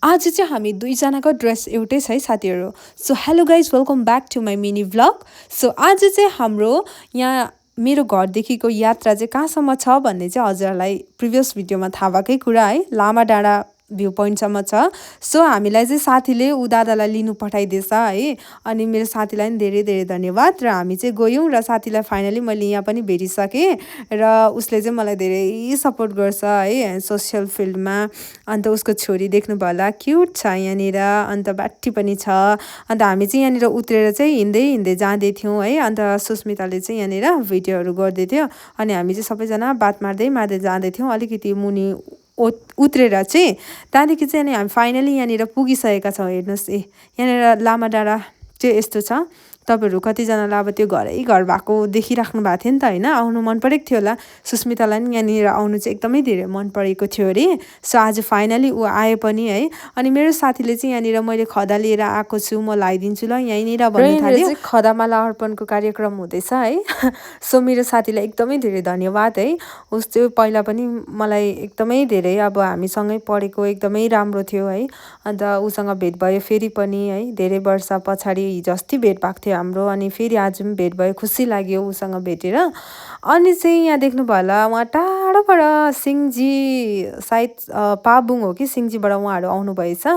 आज चाहिँ हामी दुईजनाको ड्रेस एउटै छ है साथीहरू। So hello guys, welcome back to my mini vlog. So आज चाहिँ हाम्रो यहाँ मेरो घरदेखिको यात्रा चाहिँ कहाँसम्म छ भन्ने चाहिँ हजुरहरूलाई प्रिभियस भिडियोमा थाहा भएकै कुरा है, लामा डाँडा भ्यू पोइन्टसम्म छ। सो हामीलाई चाहिँ साथीले ऊ दादालाई लिनु पठाइदिएछ है, अनि मेरो साथीलाई पनि धेरै धेरै धन्यवाद। र हामी चाहिँ गयौँ र साथीलाई फाइनली मैले यहाँ पनि भेटिसकेँ र उसले चाहिँ मलाई धेरै सपोर्ट गर्छ है सोसियल फिल्डमा। अन्त उसको छोरी देख्नुभयो होला, क्युट छ यहाँनिर, अन्त बाट्ठी पनि छ। अन्त हामी चाहिँ यहाँनिर उत्रेर चाहिँ हिँड्दै हिँड्दै जाँदै थियौँ है। अन्त सुस्मिताले चाहिँ यहाँनिर भिडियोहरू गर्दै थियो, अनि हामी चाहिँ सबैजना बात मार्दै मार्दै जाँदै थियौँ अलिकति मुनि उत्रेर चाहिँ। त्यहाँदेखि चाहिँ अनि हामी फाइनली यहाँनिर पुगिसकेका छौँ। हेर्नुहोस्, यहाँनिर लामा डाँडा चाहिँ यस्तो छ। तपाईँहरू कतिजनालाई अब त्यो घर भएको देखिराख्नु भएको थियो नि त होइन, आउनु मन परेको थियो होला। सुस्मितालाई पनि यहाँनिर आउनु चाहिँ एकदमै धेरै मन परेको थियो अरे। सो आज फाइनली ऊ आयो पनि है। अनि मेरो साथीले चाहिँ यहाँनिर मैले खदा लिएर आएको छु, म लगाइदिन्छु ल यहीँनिर भन्नु थाल्यो। खदामाला अर्पणको कार्यक्रम हुँदैछ है। सो मेरो साथीलाई एकदमै धेरै धन्यवाद है। उस चाहिँ पहिला पनि मलाई एकदमै धेरै, अब हामीसँगै पढेको, एकदमै राम्रो थियो है। अन्त उसँग भेट भयो फेरि पनि है, धेरै वर्ष पछाडि हिजो अस्ति भेट भएको थियो हाम्रो, अनि फेरि आज पनि भेट भयो, खुसी लाग्यो उसँग भेटेर। अनि चाहिँ यहाँ देख्नुभयो होला, उहाँ टाढोबाट सिङ्जी सायद पाबुङ हो कि सिङ्जीबाट उहाँहरू आउनुभएछ।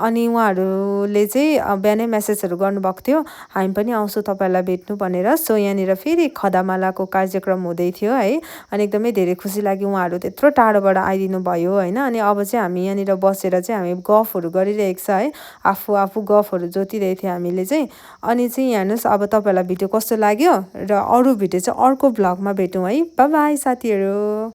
अनि उहाँहरूले चाहिँ बिहानै मेसेजहरू गर्नुभएको थियो, हामी पनि आउँछौँ तपाईँहरूलाई भेट्नु भनेर। सो यहाँनिर फेरि खदामालाको कार्यक्रम हुँदै थियो है, अनि एकदमै धेरै खुसी लाग्यो उहाँहरू त्यत्रो टाढोबाट आइदिनु भयो होइन। अनि अब चाहिँ हामी यहाँनिर बसेर चाहिँ हामी गफहरू गरिरहेको छ है, आफू गफहरू जोतिरहेको थियो हामीले चाहिँ। अनि चाहिँ हेर्नुहोस्, अब तपाईँहरूलाई भिडियो कस्तो लाग्यो, र अरू भिडियो चाहिँ अर्को भ्लगमा भेटौँ है। बाई बाई साथीहरू।